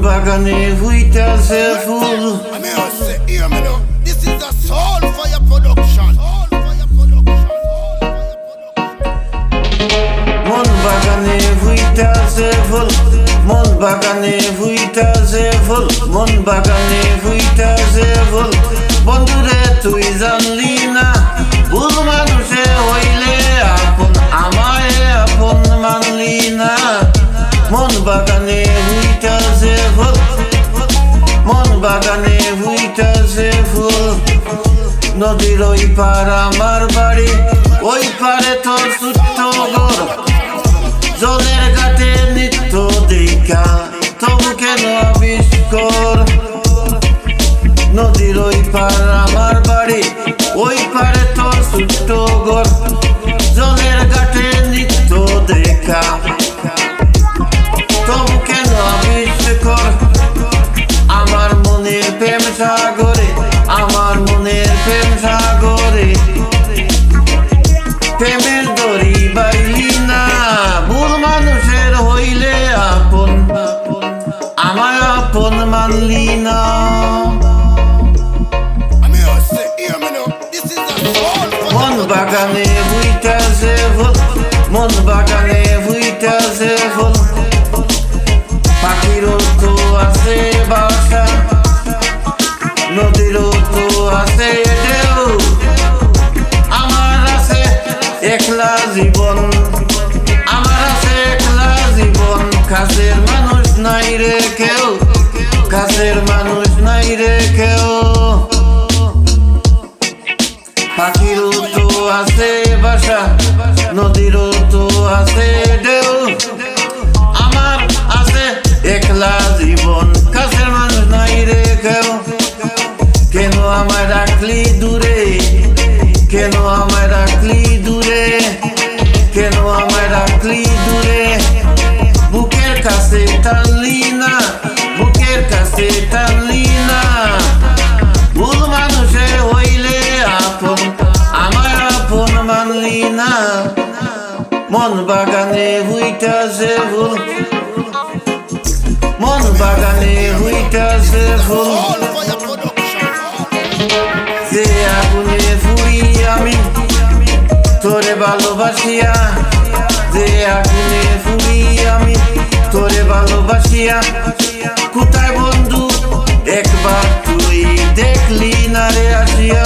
বাগানে হইতাছে ফুল। This is a soul fire production. মন বাগানে হইতাছে ফুল, মন বাগানে হইতাছে ফুল, মন বাগানে হইতাছে ফুল। বন্ধুরে তুই জানলি না, ভুল মানুষে হইলে আপন, আমায় আপন মানলি না। মন বাগানে হইতাছে ফুল, মন বাগানে হইতাছে ফুল। নদীর ওই পার আমার বাড়ি, ওই পারে তোর ছোট্ট ঘর। জলের ঘাটে নিত্য দেখা, তবু কেন আবিষ্কার। নদীর ওই পার আমার বাড়ি, ওই পারে তোর ছোট্ট ঘর। জলের ঘাটে নিত্য দেখা, তবু কেন আবিষ্কার। আমার মনের প্রেম সাগরে, আমার মনের প্রেম সাগরে প্রেমের দড়ি বাইলি না। ভুল মানুষের হইলে আপন, আমায় আপন মানলি না। মন বাগানে হইতাছে ফুল, মন বাগানে হইতাছে ফুল। পাখিরও তো আছে বাসা, নদীরও তো আছে ঢেউ। আমার আছে একলা জীবন, আমার আছে একলা জীবন। কাছের মানুষ নাই রে কেউ, কাছের মানুষ নাই রে কেউ। পাখিরও তো আছে বাসা, নদীরও তো আছে ঢেউ। আমার আছে একলা জীবন, কাছের মানুষ নাই রে কেউ। কেন আমায় রাখলি দূরে, কেন আমায় রাখলি দূরে, কেন আমায় রাখলি দূরে। বুকের কাছে টানলি না, বুকের কাছে টানলি না। ভুল মানুষে হইলে আপন, আমায় আপন মানলি না। মন বাগানে হইতাছে ফুল, মন বাগানে হইতাছে ফুল। যে আগুনে ফুরি আমি তোরে ভালোবাসিয়া, যে আগুনে ফুরি আমি তোরে ভালোবাসিয়া। কোথায় বন্ধু একবার তুই দেখলি না রে আসিয়া।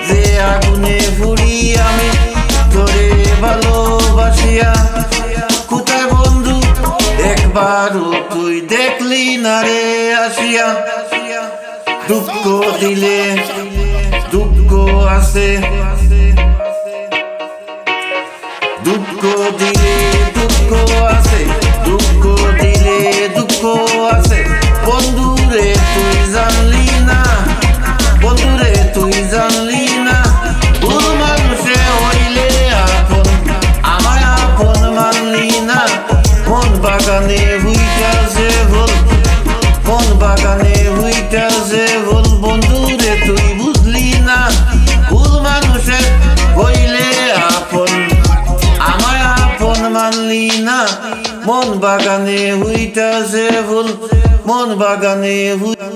যে আগুনে ফুরি আমি তোরে ভালোবাসিয়া। কোথায় বন্ধু একবারও তুই দেখলি না রে আসিয়া। দুঃখ দিলে দুঃখ আছে, দুঃখ দিলে দুঃখ আছে, দুঃখ দিলে দুঃখ আছে। বন্ধুরে তুই জানলি না, বন্ধুরে তুই জানলি না। ভুল মানুষে হইলে আপন, আমায় আপন মানলি না। মন বাগানে হইতাছে ফুল, মন বাগানে হইতাছে ফুল। বন্ধুরে তুই বুঝলি না, ভুল মানুষের হইলে আপন, আমায় আপন মানলি না। মন বাগানে হইতাছে ফুল, মন বাগানে